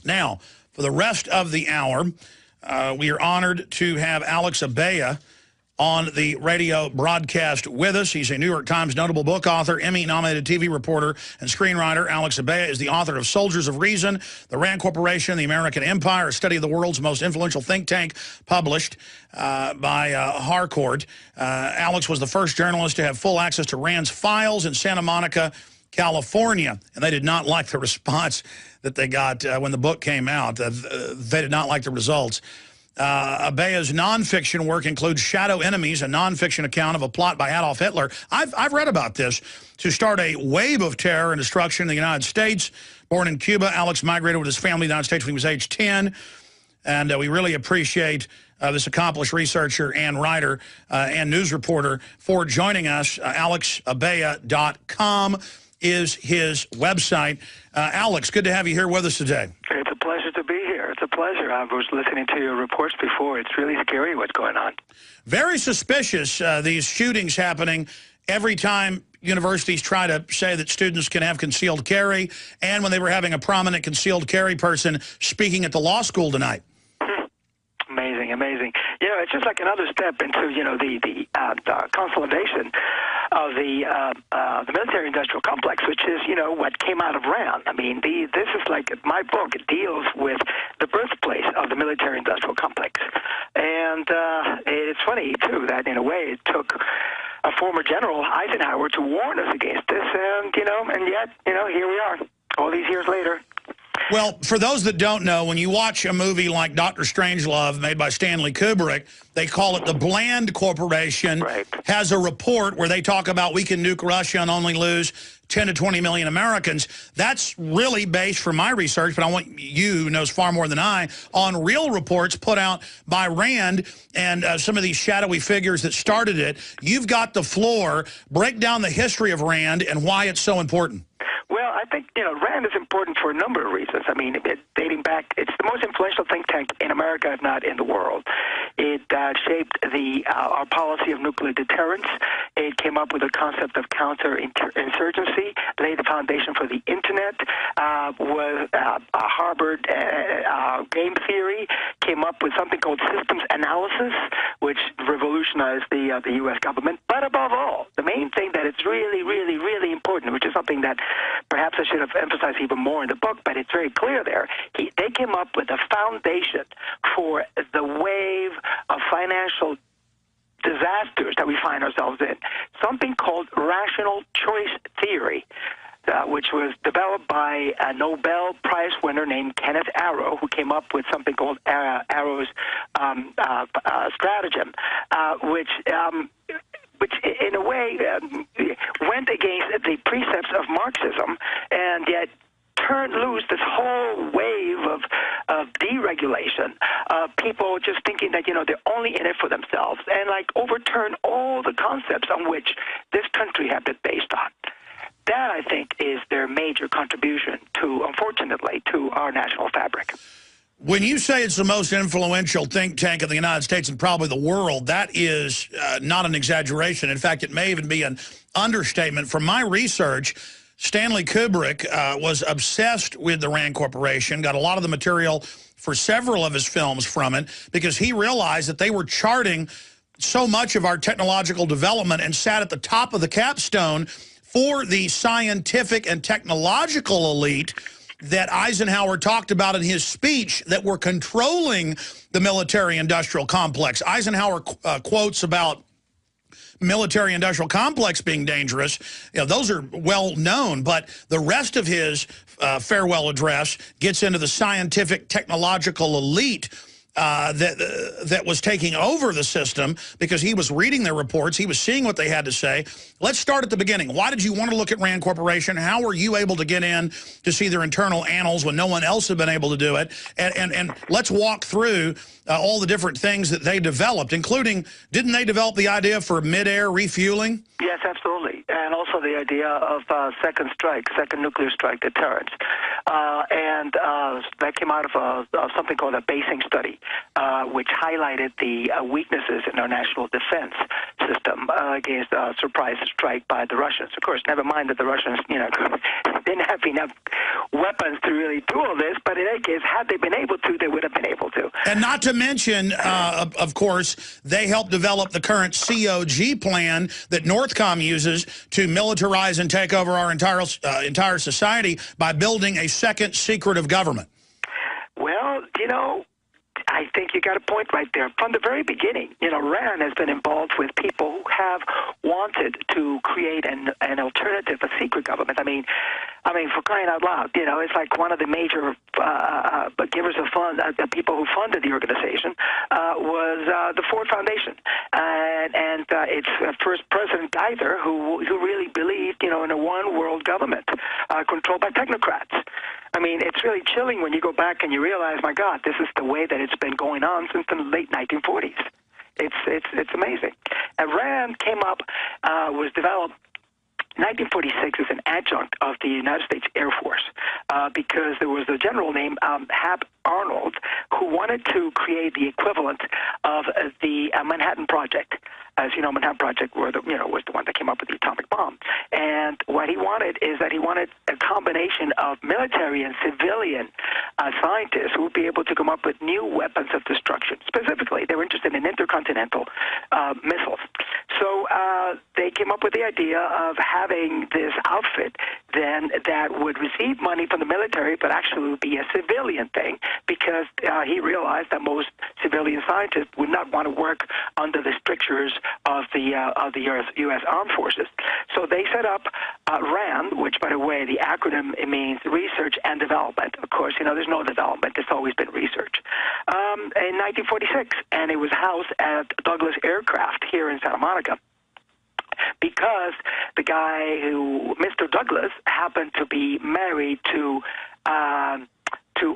Now, for the rest of the hour, we are honored to have Alex Abella on the radio broadcast with us. He's a New York Times notable book author, Emmy-nominated TV reporter, and screenwriter. Alex Abella is the author of Soldiers of Reason, The RAND Corporation, The American Empire, a study of the world's most influential think tank, published by Harcourt. Alex was the first journalist to have full access to RAND's files in Santa Monica, California, and they did not like the response that they got when the book came out. They did not like the results. Abella's nonfiction work includes Shadow Enemies, a nonfiction account of a plot by Adolf Hitler. I've read about this to start a wave of terror and destruction in the United States. Born in Cuba, Alex migrated with his family to the United States when he was age 10. And we really appreciate this accomplished researcher and writer and news reporter for joining us. AlexAbella.com is his website. Alex, good to have you here with us today. It's a pleasure to be here. It's a pleasure. I was listening to your reports before. It's really scary what's going on. Very suspicious, these shootings happening every time universities try to say that students can have concealed carry, and when they were having a prominent concealed carry person speaking at the law school tonight. Amazing, amazing. You know, it's just like another step into, you know, the consolidation of the military-industrial complex, which is, you know, what came out of RAND. I mean, this is like my book. It deals with the birthplace of the military-industrial complex. And it's funny, too, that in a way it took a former general, Eisenhower, to warn us against this. And, you know, and yet, you know, here we are, all these years later. Well, for those that don't know, when you watch a movie like Dr. Strangelove made by Stanley Kubrick, they call it the RAND Corporation, right. Has a report where they talk about we can nuke Russia and only lose 10 to 20 million Americans. That's really based, from my research, but I want you, who knows far more than I, on real reports put out by RAND and some of these shadowy figures that started it. You've got the floor. Break down the history of RAND and why it's so important. Well, I think, you know, RAND is important for a number of reasons. I mean, dating back, it's the most influential think tank in America, if not in the world. It shaped our policy of nuclear deterrence. It came up with the concept of counterinsurgency, laid the foundation for the Internet, was harbored game theory, came up with something called systems analysis, which revolutionized the U.S. government. But above all, the main thing that is really, really, really important, which is something that perhaps I should have emphasized even more in the book, but it's very clear there. They came up with a foundation for the wave of financial disasters that we find ourselves in, something called rational choice theory, which was developed by a Nobel Prize winner named Kenneth Arrow, who came up with something called Arrow's stratagem, which in a way went against the precepts of Marxism, and yet turned loose this whole wave of deregulation, people just thinking that, you know, they're only in it for themselves, and like overturn all the concepts on which this country had been based on. That, I think, is their major contribution to, unfortunately, to our national fabric. When you say it's the most influential think tank in the United States and probably the world, that is not an exaggeration. In fact, it may even be an understatement. From my research, Stanley Kubrick was obsessed with the RAND Corporation, got a lot of the material for several of his films from it, because he realized that they were charting so much of our technological development and sat at the top of the capstone for the scientific and technological elite that Eisenhower talked about in his speech that were controlling the military-industrial complex. Eisenhower quotes about military-industrial complex being dangerous. You know, those are well known, but the rest of his farewell address gets into the scientific, technological elite that was taking over the system, because he was reading their reports. He was seeing what they had to say. Let's start at the beginning. Why did you want to look at RAND Corporation? How were you able to get in to see their internal annals when no one else had been able to do it? And let's walk through all the different things that they developed, including, didn't they develop the idea for mid-air refueling? Yes, absolutely. And also the idea of second nuclear strike deterrence. And that came out of something called a basing study, which highlighted the weaknesses in our national defense. system against a surprise strike by the Russians. Of course, never mind that the Russians, didn't have enough weapons to really do all this, but in any case, had they been able to, they would have been able to. And not to mention, of course, they helped develop the current COG plan that Northcom uses to militarize and take over our entire society by building a second secretive government. Well, I think you got a point right there. From the very beginning, RAND has been involved with people who have wanted to create an alternative, a secret government. I mean, for crying out loud, it's like one of the major givers of funds, the people who funded the organization, was the Ford Foundation, and its first president, Geiser, who really believed, in a one-world government controlled by technocrats. I mean, it's really chilling when you go back and you realize, my God, this is the way that it's been going on since the late 1940s. It's amazing. And RAND came up, was developed 1946 as an adjunct of the United States Air Force because there was a general named Hap Arnold who wanted to create the equivalent of the Manhattan Project. As you know, Manhattan Project was the one that came up with the atomic bomb. And what he wanted is that he wanted a combination of military and civilian scientists who would be able to come up with new weapons of destruction. Specifically, they were interested in intercontinental missiles. So they came up with the idea of having this outfit then that would receive money from the military, but actually would be a civilian thing, because he realized that most civilian scientists would not want to work under the strictures of the U.S. Armed Forces. So they set up RAND, which, by the way, the acronym, it means Research and Development. Of course, there's no development. It's always been research. In 1946, and it was housed at Douglas Aircraft here in Santa Monica, because the guy Mr. Douglas, happened to be married to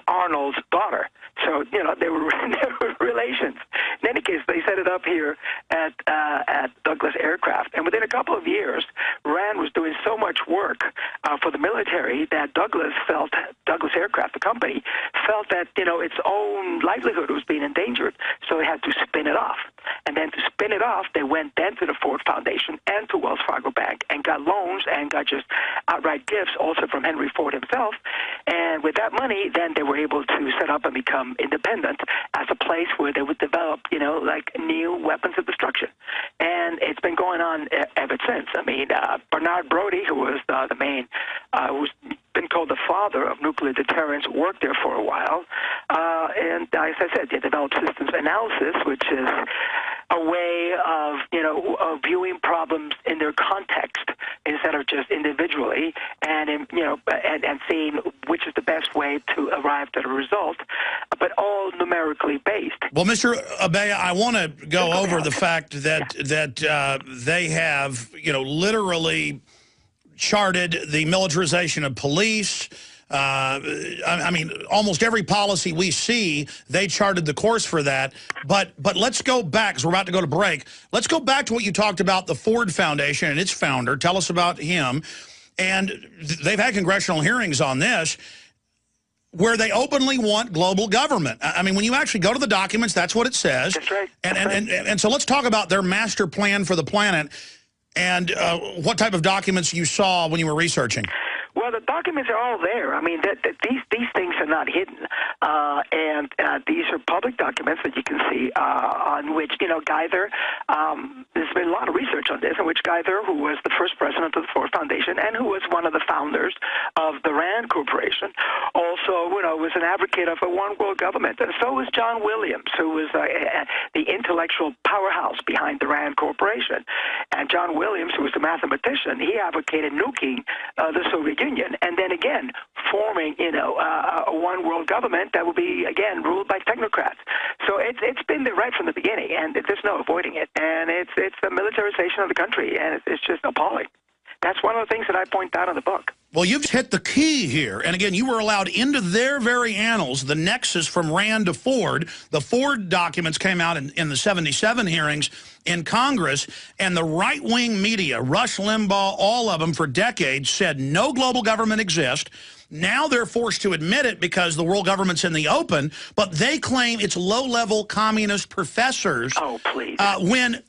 Arnold's daughter. So, they were relations. In any case, they set it up here at Douglas Aircraft. And within a couple of years, RAND was doing so much work for the military that Douglas Aircraft, the company, felt that, its own livelihood was being endangered. So they had to spin it off. And then to spin it off, they went then to the Ford Foundation and to Wells Fargo Bank and got loans and got just outright gifts also from Henry Ford himself. And with that money, then they were able to set up and become independent as a place where they would develop, like new weapons of destruction. And it's been going on ever since. I mean, Bernard Brody, who was the main, who's been called the father of nuclear deterrence, worked there for a while. And as I said, they developed systems analysis, which is a way of, of viewing problems in their context instead of just individually, and and seeing which is the best way to arrive at a result, but all numerically based. Well, Mr. Abella, I want to go over the fact that they have, literally charted the militarization of police. I mean, almost every policy we see, they charted the course for that. But let's go back, because we're about to go to break. Let's go back to what you talked about, the Ford Foundation and its founder. Tell us about him. And they've had congressional hearings on this, where they openly want global government. I mean, when you actually go to the documents, that's what it says. That's right. And so let's talk about their master plan for the planet and what type of documents you saw when you were researching. Well, the documents are all there. I mean, these things are not hidden, and these are public documents that you can see on which, Geiser, there's been a lot of research on this, in which Geiser, who was the first president of the Ford Foundation and who was one of the founders of the RAND Corporation, also, was an advocate of a one-world government. And so was John Williams, who was the intellectual powerhouse behind the RAND Corporation. And John Williams, who was a mathematician, he advocated nuking the Soviet Union, and then again forming, a one-world government that will be again ruled by technocrats. So it's been there right from the beginning, and there's no avoiding it. And it's the militarization of the country, and it's just appalling. That's one of the things that I point out in the book. Well, you've hit the key here. And again, you were allowed into their very annals, the nexus from RAND to Ford. The Ford documents came out in the 77 hearings in Congress, and the right-wing media, Rush Limbaugh, all of them for decades, said no global government exists. Now they're forced to admit it because the world government's in the open, but they claim it's low-level communist professors. Oh, please. When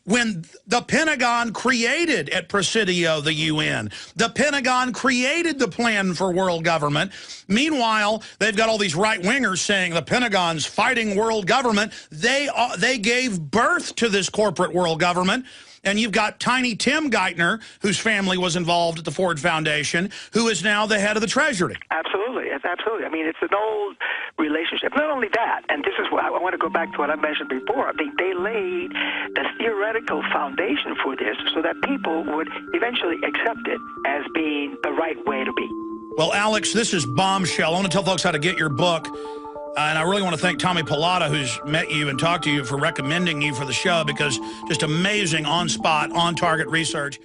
the Pentagon created at Presidio the UN, the Pentagon created the plan for world government. Meanwhile, they've got all these right-wingers saying the Pentagon's fighting world government. They gave birth to this corporate world government. And you've got Tiny Tim Geithner, whose family was involved at the Ford Foundation, who is now the head of the Treasury. Absolutely. Absolutely. I mean, it's an old relationship. Not only that, and this is what I want to go back to what I mentioned before. I mean, they laid the theoretical foundation for this so that people would eventually accept it as being the right way to be. Well, Alex, this is Bombshell. I want to tell folks how to get your book. And I really want to thank Tommy Pilata, who's met you and talked to you, for recommending you for the show, because just amazing on-spot, on-target research.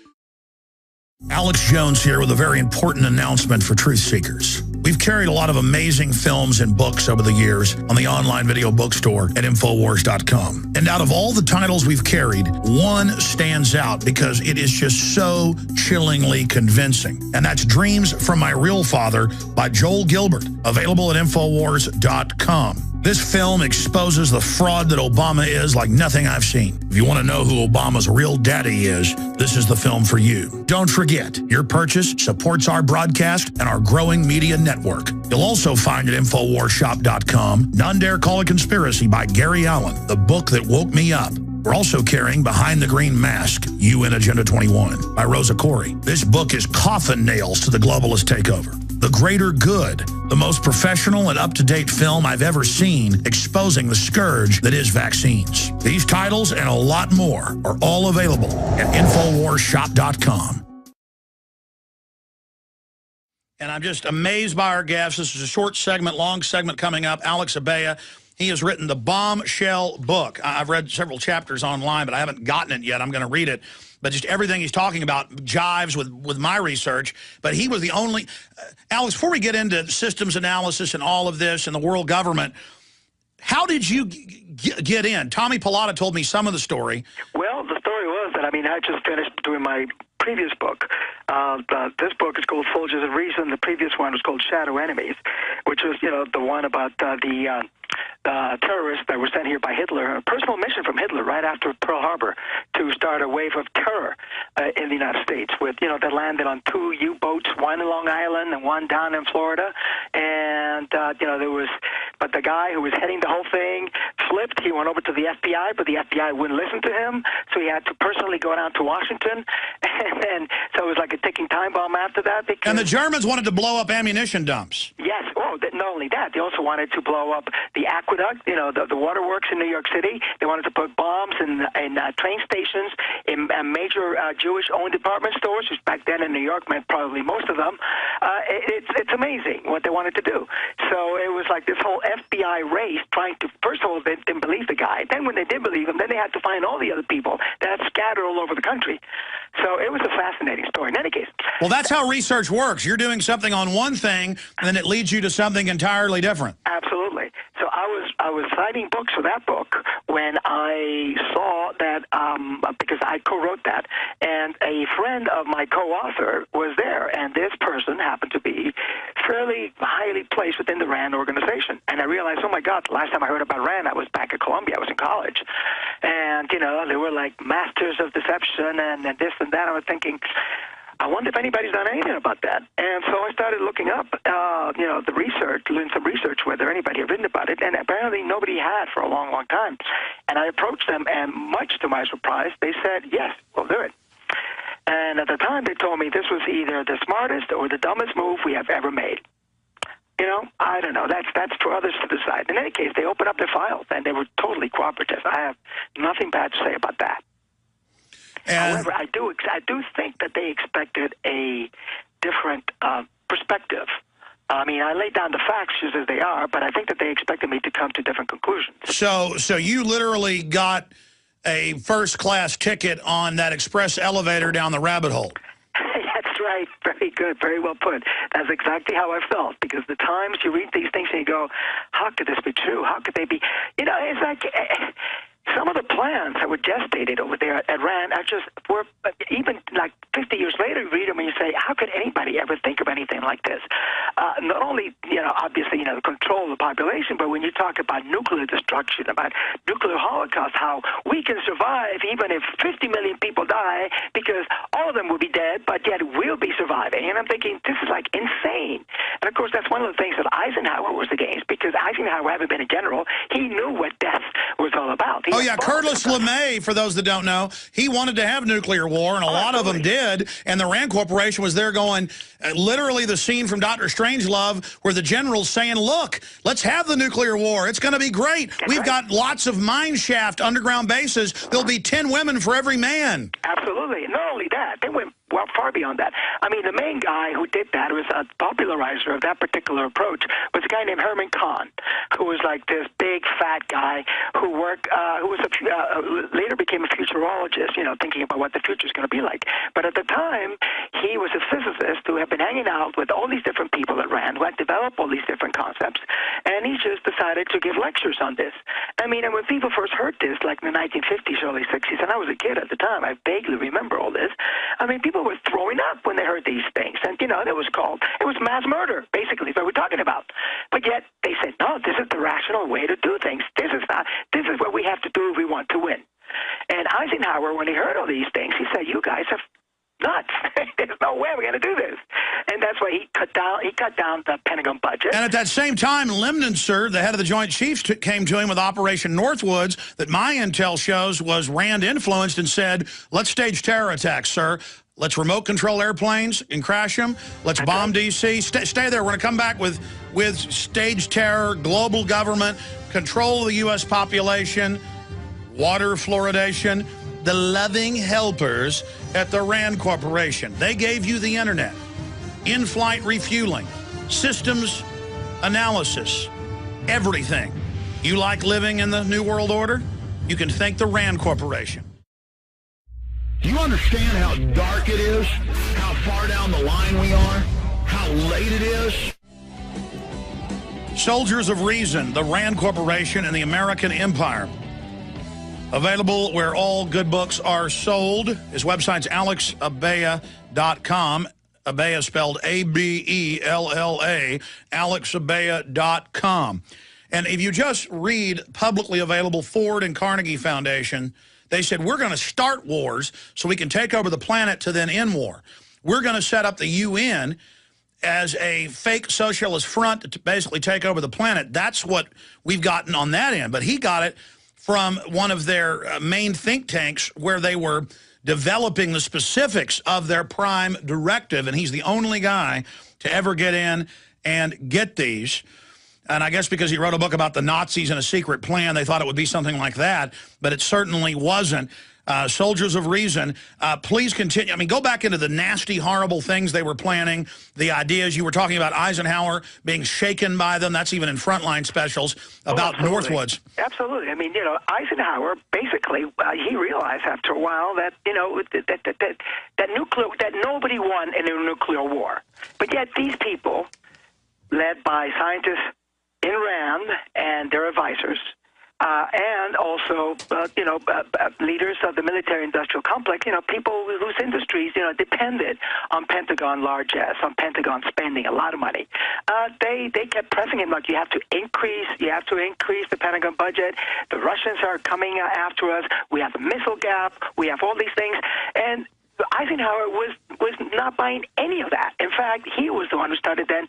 Alex Jones here with a very important announcement for truth seekers. We've carried a lot of amazing films and books over the years on the online video bookstore at Infowars.com. And out of all the titles we've carried, one stands out because it is just so chillingly convincing. And that's Dreams from My Real Father by Joel Gilbert, available at Infowars.com. This film exposes the fraud that Obama is like nothing I've seen. If you want to know who Obama's real daddy is, this is the film for you. Don't forget, your purchase supports our broadcast and our growing media network. You'll also find at InfoWarsShop.com None Dare Call It Conspiracy by Gary Allen, the book that woke me up. We're also carrying Behind the Green Mask, UN Agenda 21 by Rosa Corey. This book is coffin nails to the globalist takeover. The Greater Good, the most professional and up-to-date film I've ever seen exposing the scourge that is vaccines. These titles and a lot more are all available at InfoWarsShop.com. And I'm just amazed by our guests. This is a short segment, long segment coming up. Alex Abella. He has written the Bombshell book. I've read several chapters online, but I haven't gotten it yet. I'm going to read it. But just everything he's talking about jives with my research. But he was the only... Alex, before we get into systems analysis and all of this and the world government, how did you get in? Tommy Pilata told me some of the story. Well, the story was that, I mean, I just finished doing my previous book. This book is called Soldiers of Reason. The previous one was called Shadow Enemies, which was, you know, the one about the terrorists that were sent here by Hitler, a personal mission from Hitler right after Pearl Harbor to start a wave of terror in the United States with, you know, that landed on 2 U-boats, one in Long Island and one down in Florida. And, you know, there was, but the guy who was heading the whole thing flipped. He went over to the FBI, but the FBI wouldn't listen to him. So he had to personally go down to Washington. And then, so it was like a ticking time bomb after that. Because, and the Germans wanted to blow up ammunition dumps. Yes. Oh, not only that, they also wanted to blow up the aqueduct, you know, the waterworks in New York City. They wanted to put bombs in train stations, in major Jewish-owned department stores, which back then in New York meant probably most of them. It's amazing what they wanted to do. So it was like this whole FBI race trying to, first of all, they didn't believe the guy. Then when they did believe him, then they had to find all the other people that had scattered all over the country. So it was a fascinating story. In any case. Well, that's how research works. You're doing something on one thing, and then it leads you to something entirely different. Absolutely. So I was citing books for that book when I saw that, because I co-wrote that, and a friend of my co-author was there, and this person happened to be fairly highly placed within the RAND organization. And I realized, oh my God, the last time I heard about RAND, I was back at Columbia. I was in college. And, you know, they were like masters of deception and this and that. I was thinking, I wonder if anybody's done anything about that. And so I started looking up, you know, the research, doing some research whether anybody had written about it, and apparently nobody had for a long, long time. And I approached them, and much to my surprise, they said, yes, we'll do it. And at the time, they told me this was either the smartest or the dumbest move we have ever made. You know, I don't know. That's for others to decide. In any case, they opened up their files, and they were totally cooperative. I have nothing bad to say about that. And however, I do think that they expected a different perspective. I mean, I laid down the facts just as they are, but I think that they expected me to come to different conclusions. So you literally got a first-class ticket on that express elevator down the rabbit hole. That's right. Very good. Very well put. That's exactly how I felt, because the times you read these things and you go, how could this be true? How could they be? You know, it's like... some of the plans that were gestated over there at RAND are just were even like 50 years later. You read them and you say, how could anybody ever think of anything like this? Not only, obviously, the control of the population, but when you talk about nuclear destruction, about nuclear holocaust, how we can survive even if 50 million people die because all of them will be dead, but yet we'll be surviving. And I'm thinking, this is like insane. And of course, that's one of the things that Eisenhower was against, because Eisenhower, having been a general, he knew what death was all about. Oh, yeah, Curtis LeMay, for those that don't know, he wanted to have nuclear war, and a lot of them did, and the RAND Corporation was there going, literally the scene from Dr. Strangelove where the general's saying, look, let's have the nuclear war. It's going to be great. We've got lots of mine shaft underground bases. There'll be 10 women for every man. Absolutely. Not only that, they went well far beyond that. I mean, the main guy who did that, was a popularizer of that particular approach, was a guy named Herman Kahn, who was like this big fat guy who worked, who was later became a futurologist, thinking about what the future is going to be like. But at the time, he was a physicist who had been hanging out with all these different people at RAND who had developed all these different concepts, and he just decided to give lectures on this. I mean, and when people first heard this, like in the 1950s, early 60s, and I was a kid at the time, I vaguely remember all this. I mean, people were throwing up when they heard these things, and it was mass murder, basically, is what we're talking about. But yet they said, no, this is the rational way to do things. This is what we have to do if we want to win. And Eisenhower, when he heard all these things, he said, you guys are nuts. There's no way we're going to do this. And that's why he cut down the Pentagon budget. And at that same time, Lemnitzer, the head of the Joint Chiefs, came to him with Operation Northwoods that my intel shows was RAND influenced, and said, let's stage terror attacks, sir. Let's remote control airplanes and crash them. Let's bomb D.C. Stay there. We're going to come back with stage terror, global government, control of the U.S. population, water fluoridation, the loving helpers at the RAND Corporation. They gave you the internet, in-flight refueling, systems analysis, everything. You like living in the New World Order? You can thank the RAND Corporation. Do you understand how dark it is? How far down the line we are? How late it is? Soldiers of Reason, the RAND Corporation and the American Empire. Available where all good books are sold. His website's alexabella.com. Abella spelled A-B-E-L-L-A, alexabella.com. And if you just read publicly available Ford and Carnegie Foundation, they said, we're going to start wars so we can take over the planet to then end war. We're going to set up the UN as a fake socialist front to basically take over the planet. That's what we've gotten on that end. But he got it from one of their main think tanks where they were developing the specifics of their prime directive, and he's the only guy to ever get in and get these. And I guess because he wrote a book about the Nazis and a secret plan, they thought it would be something like that, but it certainly wasn't. Soldiers of Reason, please continue. I mean, go back into the nasty, horrible things they were planning, the ideas. You were talking about Eisenhower being shaken by them. That's even in Frontline specials about Northwoods. Absolutely. I mean, Eisenhower, basically, he realized after a while that, that nobody won in a nuclear war. But yet these people, led by scientists in RAND and their advisors, and also, leaders of the military-industrial complex, people whose industries, depended on Pentagon largesse, on Pentagon spending a lot of money. They kept pressing him like, you have to increase the Pentagon budget. The Russians are coming after us. We have a missile gap. We have all these things. And Eisenhower was not buying any of that. In fact, he was the one who started then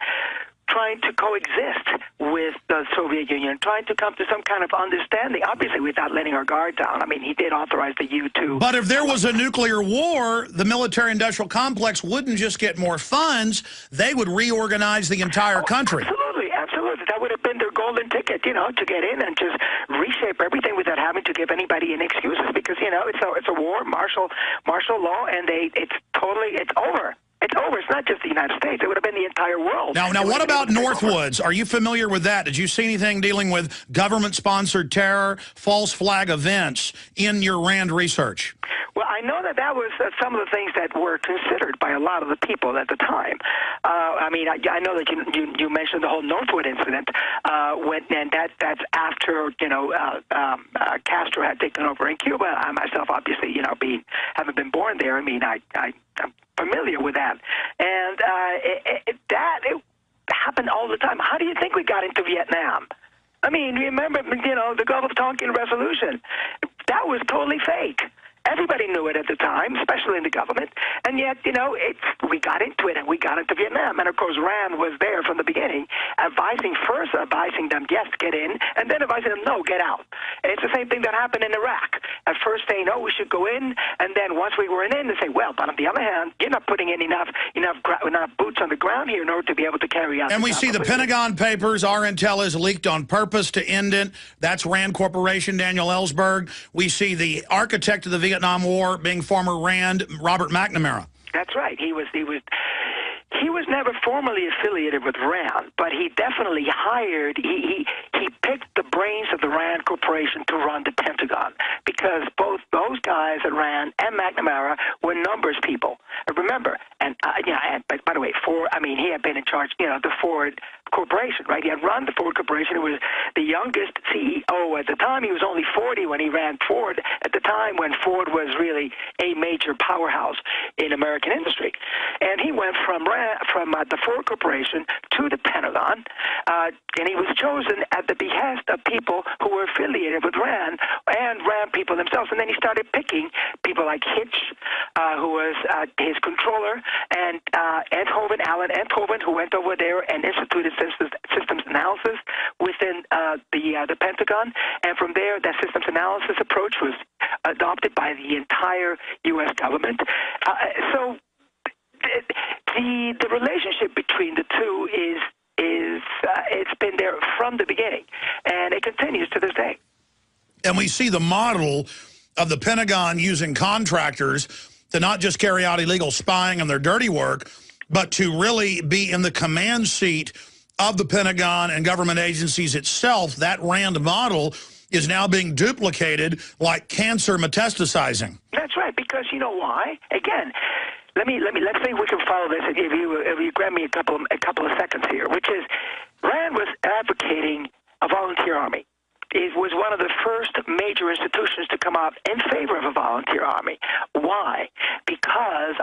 trying to coexist with the Soviet Union, trying to come to some kind of understanding, obviously without letting our guard down. I mean, he did authorize the U-2. But if there was a nuclear war, the military-industrial complex wouldn't just get more funds, they would reorganize the entire country. Absolutely, absolutely. That would have been their golden ticket, to get in and just reshape everything without having to give anybody any excuses, because, it's a war, martial law, and it's over. It's over. It's not just the United States. It would have been the entire world. Now, what about Northwoods? Are you familiar with that? Did you see anything dealing with government-sponsored terror, false flag events in your RAND research? Well, I know that that was some of the things that were considered by a lot of the people at the time. I mean, I know that you mentioned the whole Northwood incident, and that's after Castro had taken over in Cuba. I myself, obviously, having been born there, I mean, I'm familiar with that, and it happened all the time. How do you think we got into Vietnam? I mean, remember, the Gulf of Tonkin resolution? That was totally fake. Everybody knew it at the time, especially in the government, and yet, we got into it, and we got into Vietnam. And, of course, RAND was there from the beginning, advising them, yes, get in, and then advising them, no, get out. And it's the same thing that happened in Iraq. At first saying, no, we should go in, and then once we were in, they say, well, but on the other hand, you're not putting in enough boots on the ground here in order to be able to carry out. And we see the Pentagon Papers, our intel is leaked on purpose to end it. That's RAND Corporation, Daniel Ellsberg. We see the architect of the Vietnam War being former RAND, Robert McNamara. That's right. He was never formally affiliated with RAND, but he definitely hired, he picked the brains of the RAND Corporation to run the Pentagon, because both those guys at RAND and McNamara were numbers people. Remember, but by the way, he had been in charge, the Ford Corporation, right? He had run the Ford Corporation. He was the youngest CEO at the time. He was only 40 when he ran Ford, at the time when Ford was really a major powerhouse in American industry. And he went from the Ford Corporation to the Pentagon, and he was chosen at the behest of people who were affiliated with RAND and RAND people themselves. And then he started picking people like Hitch, who was his controller, and Alan Enthoven, who went over there and instituted systems analysis within the Pentagon. And from there, that systems analysis approach was adopted by the entire U.S. government. So the relationship between the two is it's been there from the beginning, and it continues to this day. And we see the model of the Pentagon using contractors to not just carry out illegal spying and their dirty work, but to really be in the command seat of the Pentagon and government agencies itself. That RAND model is now being duplicated like cancer metastasizing. That's right, because you know why? Again, let's see if we can follow this if you grant me a couple of seconds here, which is RAND was advocating a volunteer army. It was one of the first major institutions to come out in favor of a volunteer army. Why?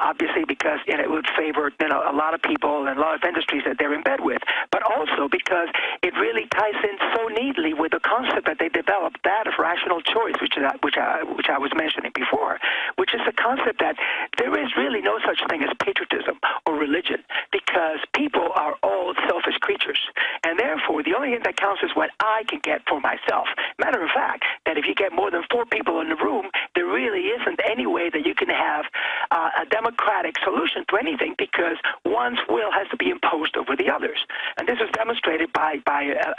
Obviously because it would favor a lot of people and a lot of industries that they're in bed with, but also because it really ties in so neatly with the concept that they developed, that of rational choice, which I was mentioning before, which is the concept that there is really no such thing as patriotism or religion, because people are all selfish creatures, and therefore the only thing that counts is what I can get for myself. Matter of fact, that if you get more than 4 people in the room, there really isn't any way that you can have a democratic solution to anything, because one's will has to be imposed over the others. And this is demonstrated by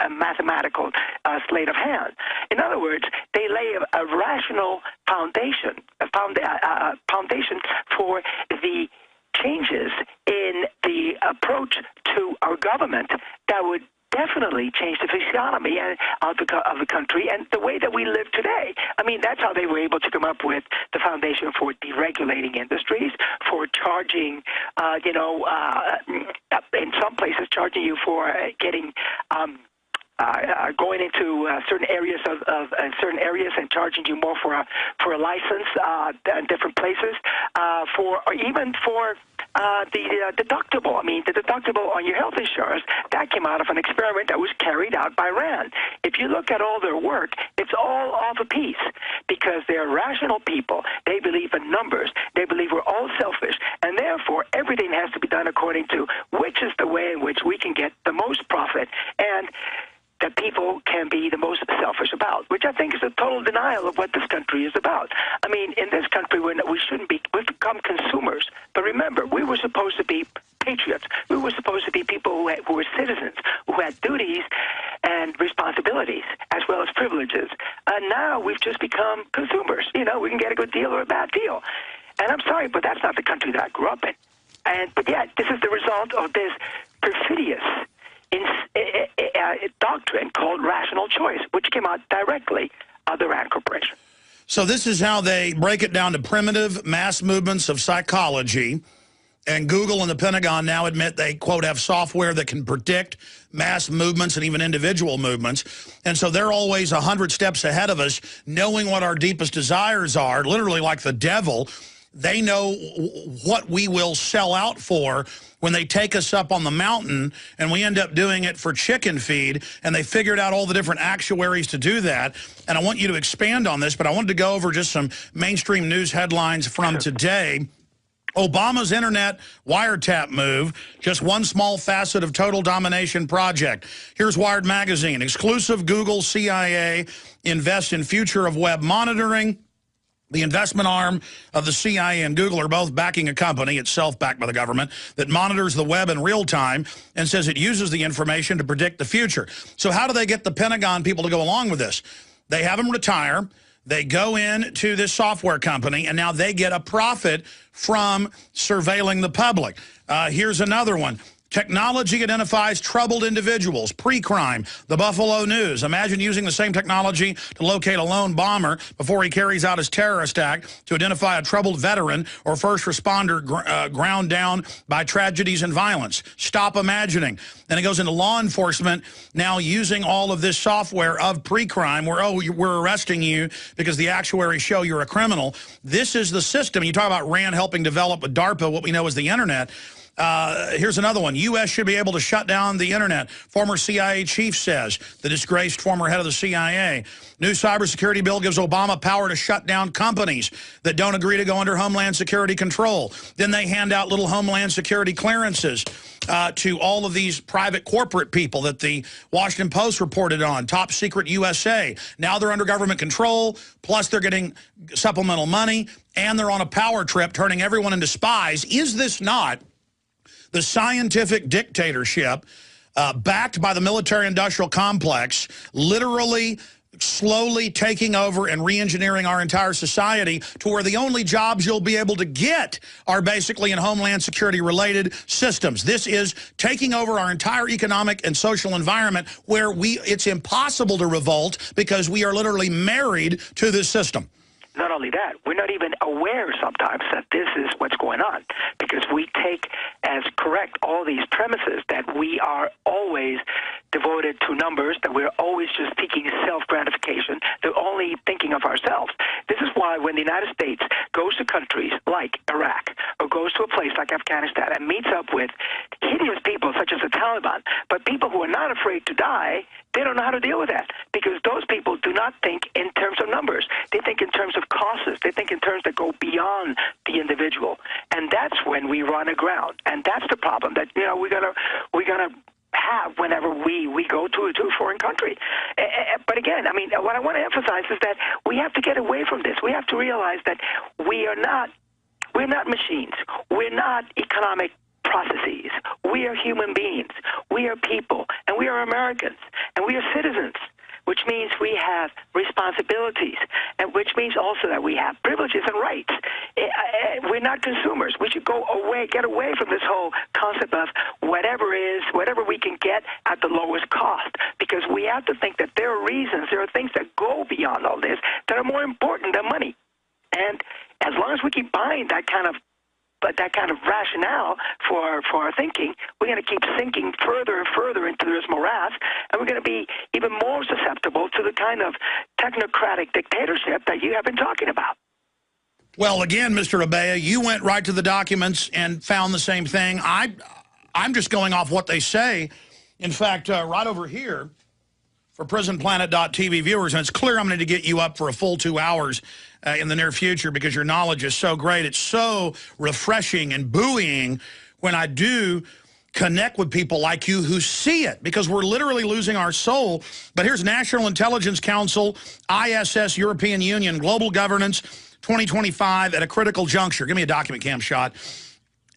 a mathematical sleight of hand. In other words, they lay a rational foundation for the changes in the approach to our government that would definitely change the physiognomy of the country and the way that we live today. I mean, that's how they were able to come up with the foundation for deregulating industries, for charging, in some places charging you for getting going into certain areas of certain areas and charging you more for a license in different places, even for the deductible. I mean, the deductible on your health insurance, that came out of an experiment that was carried out by RAND. If you look at all their work, it's all off a piece, because they're rational people. They believe in numbers. They believe we're all selfish, and therefore everything has to be done according to which is the way in which we can get the most profit and that people can be the most selfish about, which I think is a total denial of what this country is about. I mean, in this country, we shouldn't be, we've become consumers. But remember, we were supposed to be patriots. We were supposed to be people who were citizens, who had duties and responsibilities, as well as privileges. And now we've just become consumers. We can get a good deal or a bad deal. And I'm sorry, but that's not the country that I grew up in. But yet, this is the result of this perfidious doctrine called rational choice, which came out directly of the RAND Corporation. So this is how they break it down to primitive mass movements of psychology. And Google and the Pentagon now admit they, quote, have software that can predict mass movements and even individual movements. And so they're always 100 steps ahead of us, knowing what our deepest desires are, literally like the devil. They know what we will sell out for when they take us up on the mountain, and we end up doing it for chicken feed, and they figured out all the different actuaries to do that. And I want you to expand on this, but I wanted to go over just some mainstream news headlines from today. Obama's internet wiretap move, just one small facet of total domination project. Here's Wired Magazine. Exclusive Google CIA invests in future of web monitoring. The investment arm of the CIA and Google are both backing a company, itself backed by the government, that monitors the web in real time and says it uses the information to predict the future. So how do they get the Pentagon people to go along with this? They have them retire. They go into this software company, and now they get a profit from surveilling the public. Here's another one. Technology identifies troubled individuals, pre-crime, the Buffalo News. Imagine using the same technology to locate a lone bomber before he carries out his terrorist act, to identify a troubled veteran or first responder ground down by tragedies and violence. Stop imagining. Then it goes into law enforcement, now using all of this software of pre-crime where, oh, we're arresting you because the actuaries show you're a criminal. This is the system. You talk about RAND helping develop with DARPA what we know as the internet. Here's another one. U.S. should be able to shut down the internet. Former CIA chief says, the disgraced former head of the CIA. New cybersecurity bill gives Obama power to shut down companies that don't agree to go under Homeland Security control. Then they hand out little Homeland Security clearances to all of these private corporate people that the Washington Post reported on, Top Secret USA. Now they're under government control, plus they're getting supplemental money, and they're on a power trip, turning everyone into spies. Is this not the scientific dictatorship backed by the military-industrial complex, literally slowly taking over and re-engineering our entire society to where the only jobs you'll be able to get are basically in Homeland Security-related systems? This is taking over our entire economic and social environment where it's impossible to revolt because we are literally married to this system. Not only that, we're not even aware sometimes that this is what's going on, because we take as correct all these premises that we are always devoted to numbers, that we're always just seeking self-gratification, they're only thinking of ourselves. This is why when the United States goes to countries like Iraq or goes to a place like Afghanistan and meets up with hideous people such as the Taliban, but people who are not afraid to die, they don't know how to deal with that, because those people do not think in terms of numbers. They think in terms of causes. They think in terms that go beyond the individual. And that's when we run aground. And that's the problem that, you know, we're gonna have whenever we go to a foreign country. But again, I mean, what I want to emphasize is that we have to get away from this. We have to realize that we're not machines. We're not economic processes. We are human beings. We are people, and we are Americans, and we are citizens, which means we have responsibilities, and which means also that we have privileges and rights. We're not consumers. We should get away from this whole concept of whatever we can get at the lowest cost, because we have to think that there are reasons, there are things that go beyond all this that are more important than money. And as long as we keep buying that kind of rationale for our thinking, we're going to keep sinking further and further into this morass, and we're going to be even more susceptible to the kind of technocratic dictatorship that you have been talking about. Well, again, Mr. Abella, you went right to the documents and found the same thing. I'm just going off what they say. In fact, right over here, for prisonplanet.tv viewers, and it's clear I'm going to get you up for a full 2 hours in the near future because your knowledge is so great. It's so refreshing and buoying when I do connect with people like you who see it, because we're literally losing our soul. But here's National Intelligence Council, ISS, European Union, Global Governance 2025 at a critical juncture. Give me a document cam shot.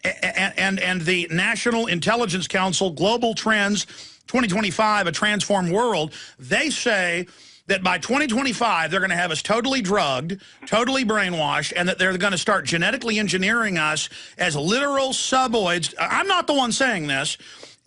And the National Intelligence Council, Global Trends 2025, a transformed world, they say that by 2025, they're going to have us totally drugged, totally brainwashed, and that they're going to start genetically engineering us as literal suboids. I'm not the one saying this.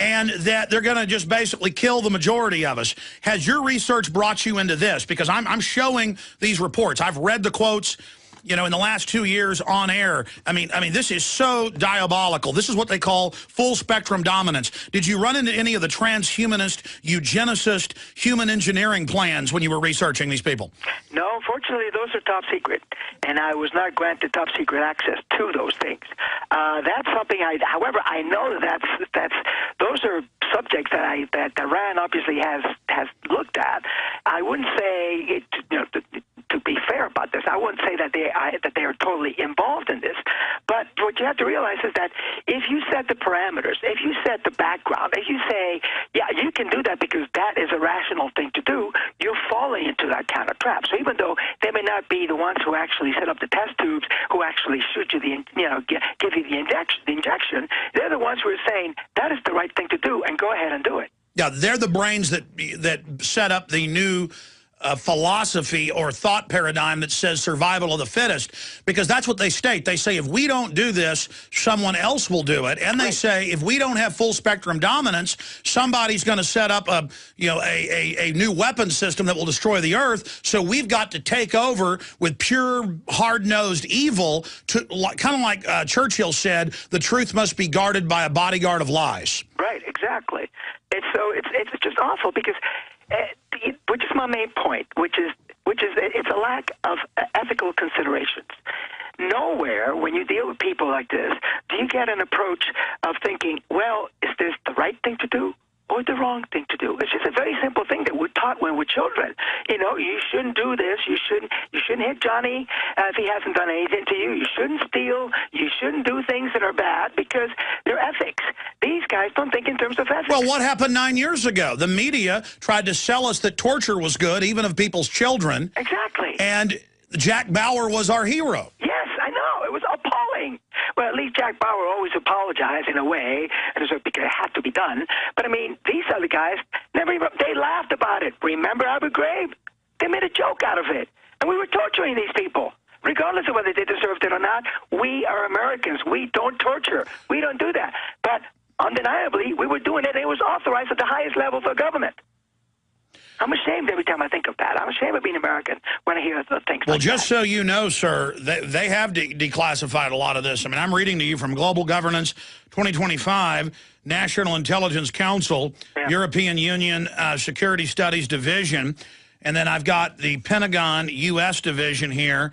and that they're going to just basically kill the majority of us. Has your research brought you into this? Because I'm showing these reports. I've read the quotes, you know, in the last 2 years on air. I mean, this is so diabolical. This is what they call full spectrum dominance. Did you run into any of the transhumanist, eugenicist, human engineering plans when you were researching these people? No, unfortunately, those are top secret, and I was not granted top secret access to those things. That's something however, I know that's those are subjects that RAND obviously has looked at. I wouldn't say it, you know, to be fair about this, I wouldn't say that they are totally involved in this. But what you have to realize is that if you set the parameters, if you set the background, if you say, yeah, you can do that because that is a rational thing to do, you're falling into that kind of trap. So even though they may not be the ones who actually set up the test tubes, who actually shoot you give you the injection, they're the ones who are saying that is the right thing to do, and go ahead and do it. Yeah, they're the brains that set up the new philosophy or thought paradigm that says survival of the fittest, because that's what they state. They say if we don't do this, someone else will do it, and they say if we don't have full spectrum dominance, somebody's going to set up a new weapon system that will destroy the earth. So we've got to take over with pure hard-nosed evil. Kind of like Churchill said, the truth must be guarded by a bodyguard of lies. Right, exactly. It's just awful because. Which is my main point, which is it's a lack of ethical considerations. Nowhere, when you deal with people like this, do you get an approach of thinking, well, is this the right thing to do or the wrong thing to do? It's just a very simple thing that we're taught when we're children. You know, you shouldn't do this. You shouldn't hit Johnny if he hasn't done anything to you. You shouldn't steal. You shouldn't do things that are bad because they're ethics. These guys don't think in terms of ethics. Well, what happened 9 years ago? The media tried to sell us that torture was good, even of people's children. Exactly. And Jack Bauer was our hero. Yes, I know. It was appalling. Well, at least Jack Bauer always apologized in a way, and so because it had to be done. But, I mean, these other guys never even, they laughed about it. Remember Abu Ghraib? They made a joke out of it. And we were torturing these people. Regardless of whether they deserved it or not, we are Americans. We don't torture. We don't do that. But undeniably, we were doing it, and it was authorized at the highest levels of government. I'm ashamed every time I think of that. I'm ashamed of being American when I hear things like that. Well, just so you know, sir, they have declassified a lot of this. I mean, I'm reading to you from Global Governance 2025, National Intelligence Council, European Union Security Studies Division, and then I've got the Pentagon U.S. Division here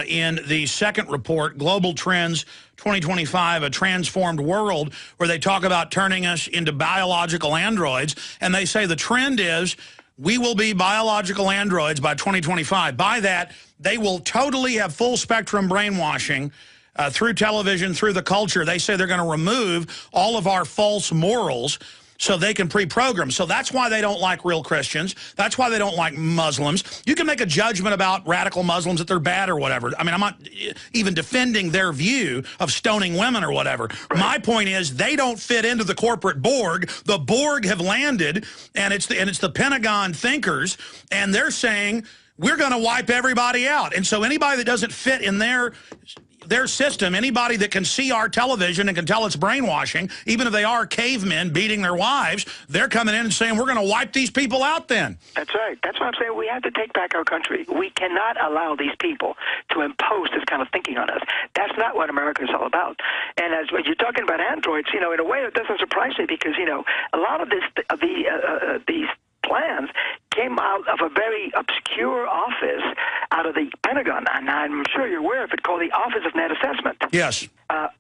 in the second report, Global Trends 2025, A Transformed World, where they talk about turning us into biological androids, and they say the trend is we will be biological androids by 2025. By that, they will totally have full spectrum brainwashing through television, through the culture. They say they're going to remove all of our false morals so they can pre-program. So that's why they don't like real Christians. That's why they don't like Muslims. You can make a judgment about radical Muslims that they're bad or whatever. I mean, I'm not even defending their view of stoning women or whatever. Right. My point is they don't fit into the corporate Borg. The Borg have landed, and it's the Pentagon thinkers, and they're saying we're going to wipe everybody out. And so anybody that doesn't fit in their system, anybody that can see our television and can tell it's brainwashing, even if they are cavemen beating their wives, they're coming in and saying, we're going to wipe these people out then. That's right. That's what I'm saying. We have to take back our country. We cannot allow these people to impose this kind of thinking on us. That's not what America is all about. And as when you're talking about androids, you know, in a way it doesn't surprise me because, you know, a lot of these plans came out of a very obscure office out of the Pentagon, and I'm sure you're aware of it, called the Office of Net Assessment. Yes.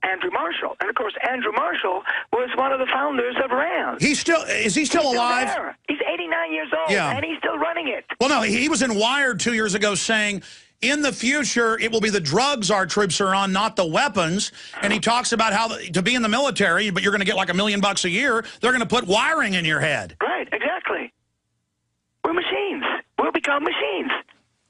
Andrew Marshall. And, of course, Andrew Marshall was one of the founders of RAND. Is he still alive? There. He's 89 years old, and he's still running it. Well, no, he was in Wired 2 years ago saying, in the future, it will be the drugs our troops are on, not the weapons. And he talks about how to be in the military, but you're going to get like $1 million a year, they're going to put wiring in your head. Right, exactly. We're machines. We'll become machines.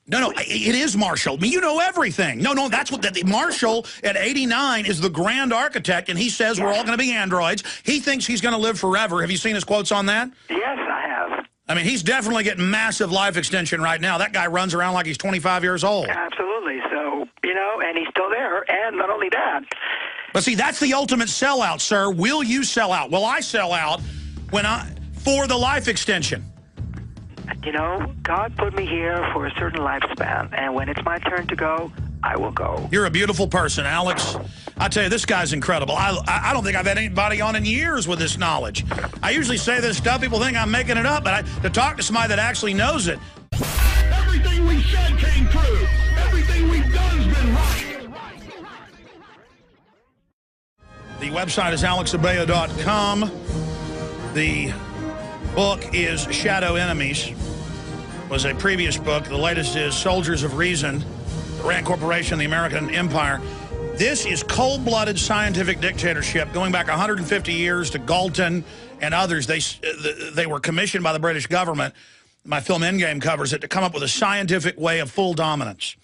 No, it is Marshall. I mean, you know everything. No, that's what Marshall at 89 is the grand architect, and he says we're all going to be androids. He thinks he's going to live forever. Have you seen his quotes on that? Yes, I have. I mean, he's definitely getting massive life extension right now. That guy runs around like he's 25 years old. Absolutely. So, and he's still there. And not only that. But see, that's the ultimate sellout, sir. Will you sell out? Will I sell out for the life extension? God put me here for a certain lifespan, and when it's my turn to go, I will go. You're a beautiful person, Alex. I tell you, this guy's incredible. I don't think I've had anybody on in years with this knowledge. I usually say this stuff, people think I'm making it up, but to talk to somebody that actually knows it. Everything we said came true. Everything we've done's been right. The website is alexabella.com. The book is Shadow Enemies. Was a previous book. The latest is Soldiers of Reason, the RAND Corporation, the American Empire. This is cold-blooded scientific dictatorship going back 150 years to Galton and others. They were commissioned by the British government. My film Endgame covers it, to come up with a scientific way of full dominance.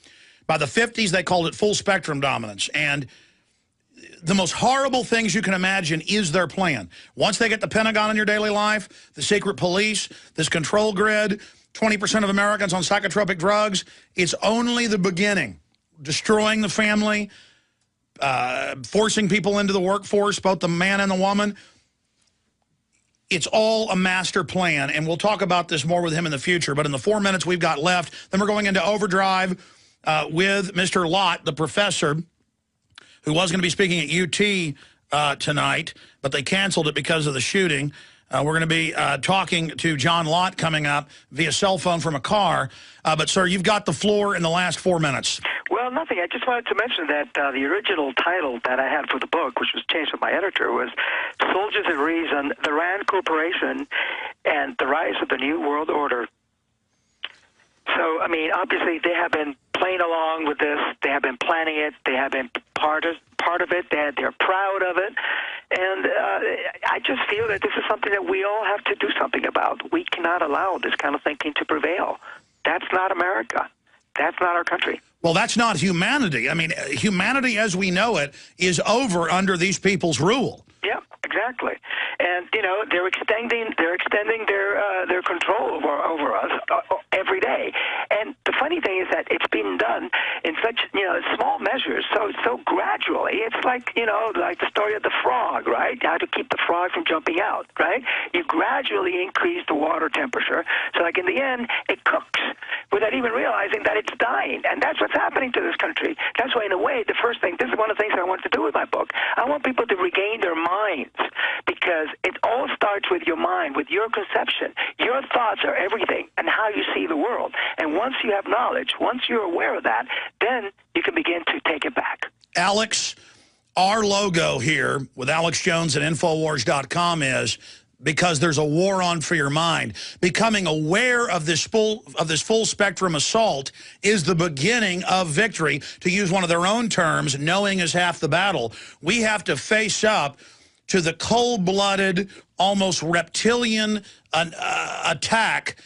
By the 50s, they called it full spectrum dominance. And the most horrible things you can imagine is their plan. Once they get the Pentagon in your daily life, the secret police, this control grid, 20% of Americans on psychotropic drugs, it's only the beginning. Destroying the family, forcing people into the workforce, both the man and the woman. It's all a master plan, and we'll talk about this more with him in the future. But in the 4 minutes we've got left, then we're going into overdrive with Mr. Lott, the professor, who was going to be speaking at UT tonight, but they canceled it because of the shooting. We're going to be talking to John Lott coming up via cell phone from a car. But, sir, you've got the floor in the last 4 minutes. Well, nothing. I just wanted to mention that the original title that I had for the book, which was changed with my editor, was Soldiers of Reason, the RAND Corporation, and the Rise of the New World Order. So, I mean, obviously they have been playing along with this. They have been planning it. They have been part of it. They're proud of it. And I just feel that this is something that we all have to do something about. We cannot allow this kind of thinking to prevail. That's not America. That's not our country. Well, that's not humanity. I mean, humanity as we know it is over under these people's rule. Yeah, exactly. And they're extending their control over us every day. And the funny thing is that it's been done in such small measures, so gradually. It's like like the story of the frog, right? How to keep the frog from jumping out, right? You gradually increase the water temperature, so like in the end it cooks without even realizing that it's dying. And that's what's happening to this country. That's why, in a way, the first thing, this is one of the things I wanted to do with my book. I want people to regain their minds, because it all starts with your mind, with your conception. Your thoughts are everything, and how you see the world. And once you have knowledge, once you're aware of that, then you can begin to take it back. Alex, our logo here with Alex Jones at Infowars.com is because there's a war on for your mind. Becoming aware of this full spectrum assault is the beginning of victory. To use one of their own terms, knowing is half the battle. We have to face up to the cold-blooded, almost reptilian attack.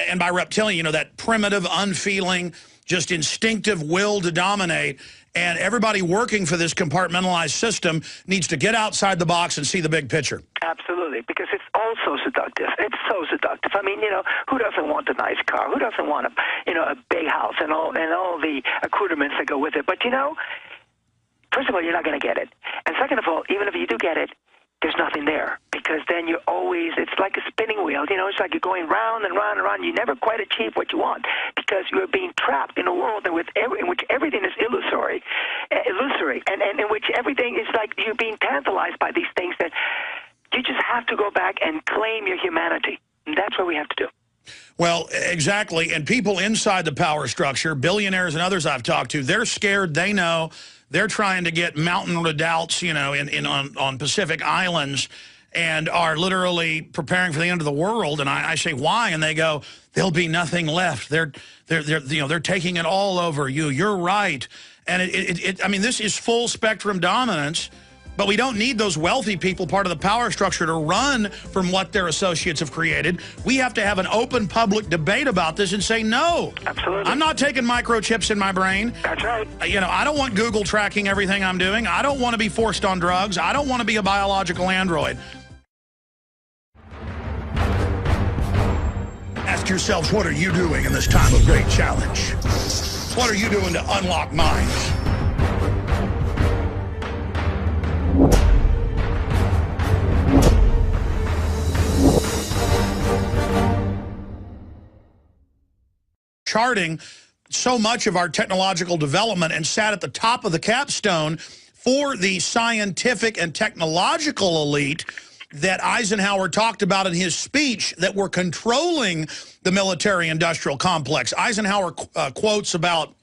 And by reptilian, that primitive, unfeeling, just instinctive will to dominate. And everybody working for this compartmentalized system needs to get outside the box and see the big picture. Absolutely, because it's also seductive. It's so seductive. I mean, who doesn't want a nice car? Who doesn't want a big house and all the accoutrements that go with it? But first of all, you're not going to get it. And second of all, even if you do get it, there's nothing there, because then you're always, it's like a spinning wheel. It's like you're going round and round and round. You never quite achieve what you want, because you're being trapped in a world in which everything is illusory, and in which everything is like you're being tantalized by these things that you just have to go back and claim your humanity. And that's what we have to do. Well, exactly. And people inside the power structure, billionaires and others I've talked to, they're scared. They know they're trying to get mountain redoubts, on Pacific Islands, and are literally preparing for the end of the world. And I say, why? And they go, there'll be nothing left. They're taking it all over you. You're right. And I mean, this is full spectrum dominance. But we don't need those wealthy people, part of the power structure, to run from what their associates have created. We have to have an open public debate about this and say, no. Absolutely. I'm not taking microchips in my brain. That's right. I don't want Google tracking everything I'm doing. I don't want to be forced on drugs. I don't want to be a biological android. Ask yourselves, what are you doing in this time of great challenge? What are you doing to unlock minds? charting so much of our technological development and sat at the top of the capstone for the scientific and technological elite that Eisenhower talked about in his speech that were controlling the military-industrial complex. Eisenhower quotes about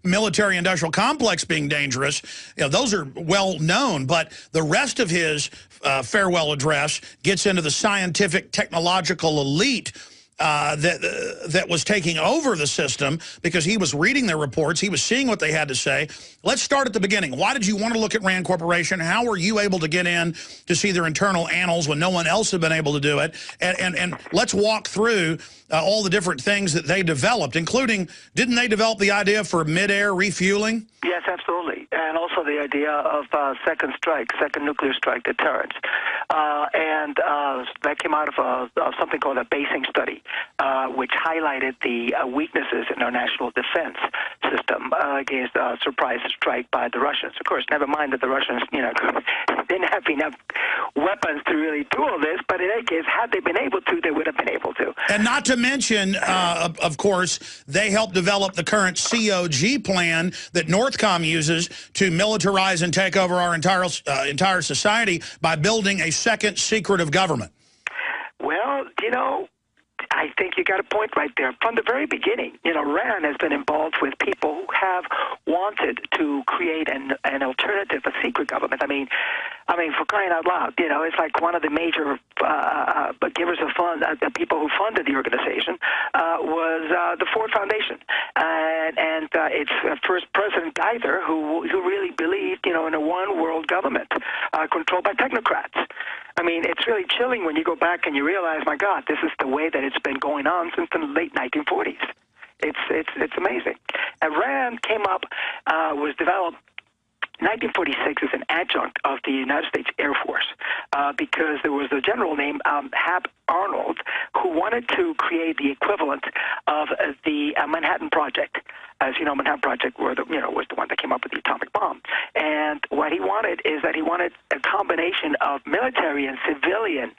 military-industrial complex being dangerous. You know, those are well known, but the rest of his farewell address gets into the scientific technological elite that was taking over the system, because he was reading their reports. He was seeing what they had to say. Let's start at the beginning. Why did you want to look at RAND Corporation? How were you able to get in to see their internal annals when no one else had been able to do it? And let's walk through all the different things that they developed, including, didn't they develop the idea for mid-air refueling? Yes, absolutely. And also the idea of second nuclear strike deterrence. That came out of something called a basing study, which highlighted the weaknesses in our national defense system against a surprise strike by the Russians. Of course, never mind that the Russians, didn't have enough weapons to really do all this, but in any case, had they been able to, they would have been able to. And not to mention, of course, they helped develop the current COG plan that Northcom uses to militarize and take over our entire society by building a second secretive government. Well, I think you got a point right there. From the very beginning, RAND has been involved with people who have wanted to create an alternative, a secret government. I mean, for crying out loud, it's like one of the major givers of funds, the people who funded the organization, was the Ford Foundation, and its first president Geyser, who really believed, in a one-world government controlled by technocrats. I mean, it's really chilling when you go back and you realize, my God, this is the way that it's been going on since the late 1940s. It's amazing. And RAND came up, was developed 1946 as an adjunct of the United States Air Force because there was a general named Hap Arnold who wanted to create the equivalent of the Manhattan Project. As you know, Manhattan Project was the one that came up with the atomic bomb. And what he wanted is that he wanted a combination of military and civilian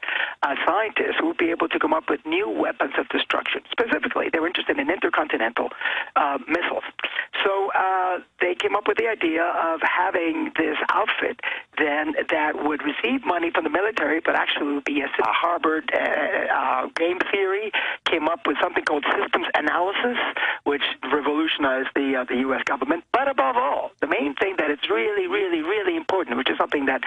scientists who would be able to come up with new weapons of destruction. Specifically, they were interested in intercontinental missiles. So they came up with the idea of having this outfit then that would receive money from the military, but actually would be a Harvard game theory, came up with something called systems analysis, which revolutionized the U.S. government. But above all, the main thing that is really, really, really important, which is something that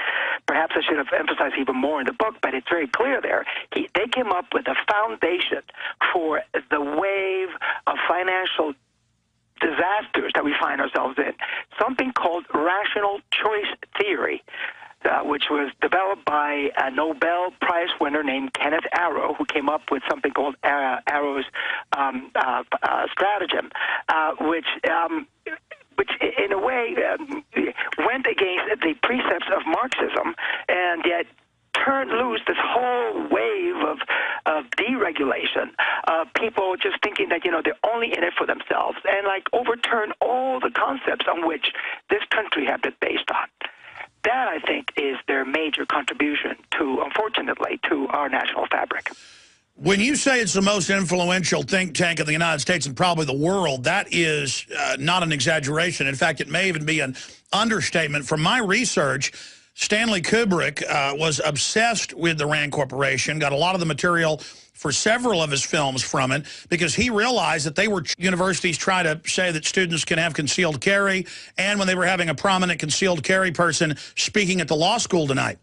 perhaps I should have emphasized even more in the book, but it's very clear there, they came up with a foundation for the wave of financial disasters that we find ourselves in, something called rational choice theory, which was developed by a Nobel Prize winner named Kenneth Arrow, who came up with something called Arrow's stratagem, which in a way went against the precepts of Marxism, and yet turned loose this whole wave of deregulation, people just thinking that, they're only in it for themselves, and overturn all the concepts on which this country had been based on. That, I think, is their major contribution unfortunately, to our national fabric. When you say it's the most influential think tank in the United States and probably the world, that is not an exaggeration. In fact, it may even be an understatement. From my research, Stanley Kubrick was obsessed with the RAND Corporation, got a lot of the material for several of his films from it, because he realized that universities try to say that students can have concealed carry, and when they were having a prominent concealed carry person speaking at the law school tonight.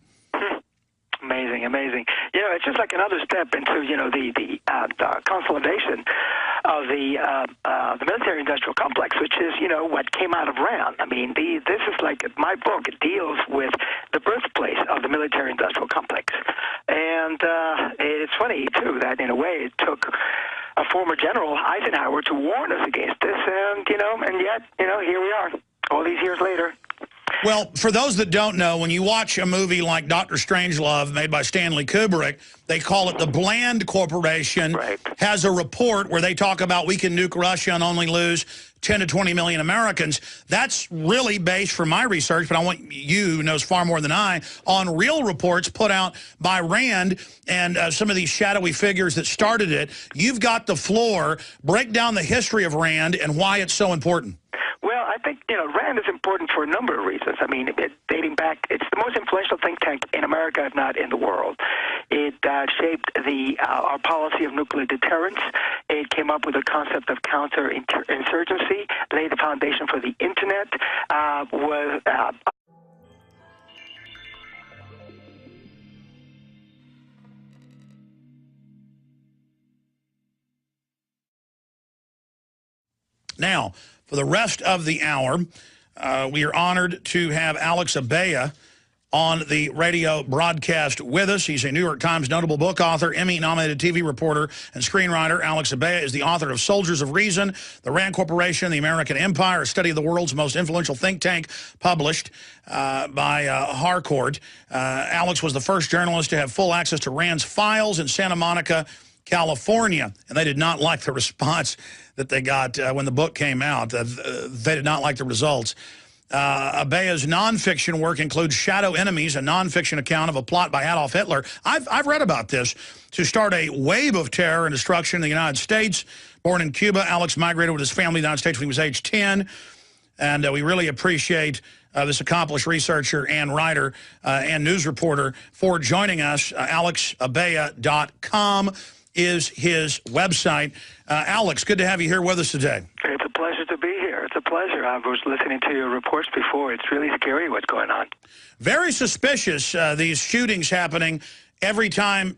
Amazing, amazing. It's just like another step into, the consolidation of the military-industrial complex, which is, what came out of RAND. I mean, this is like my book. It deals with the birthplace of the military-industrial complex. And it's funny, too, that in a way it took a former general, Eisenhower, to warn us against this. And, and yet, here we are, all these years later. Well, for those that don't know, when you watch a movie like Dr. Strangelove made by Stanley Kubrick, they call it the Bland Corporation, has a report where they talk about we can nuke Russia and only lose 10 to 20 million Americans. That's really based, from my research, but I want you, who knows far more than I, on real reports put out by RAND and some of these shadowy figures that started it. You've got the floor. Break down the history of RAND and why it's so important. Well, I think, RAND is important for a number of reasons. I mean, dating back, it's the most influential think tank in America, if not in the world. It shaped our policy of nuclear deterrence. It came up with the concept of counterinsurgency, laid the foundation for the Internet, Now, for the rest of the hour, we are honored to have Alex Abella on the radio broadcast with us. He's a New York Times notable book author, Emmy-nominated TV reporter, and screenwriter. Alex Abella is the author of Soldiers of Reason, The RAND Corporation, The American Empire, a study of the world's most influential think tank, published by Harcourt. Alex was the first journalist to have full access to RAND's files in Santa Monica, California, and they did not like the response that they got when the book came out. They did not like the results. Abella's nonfiction work includes Shadow Enemies, a nonfiction account of a plot by Adolf Hitler. I've read about this, to start a wave of terror and destruction in the United States. Born in Cuba, Alex migrated with his family to the United States when he was age 10. And we really appreciate this accomplished researcher and writer and news reporter for joining us. AlexAbella.com is his website. Alex, good to have you here with us today. It's a pleasure to be here. It's a pleasure. I was listening to your reports before. It's really scary what's going on. Very suspicious, these shootings happening every time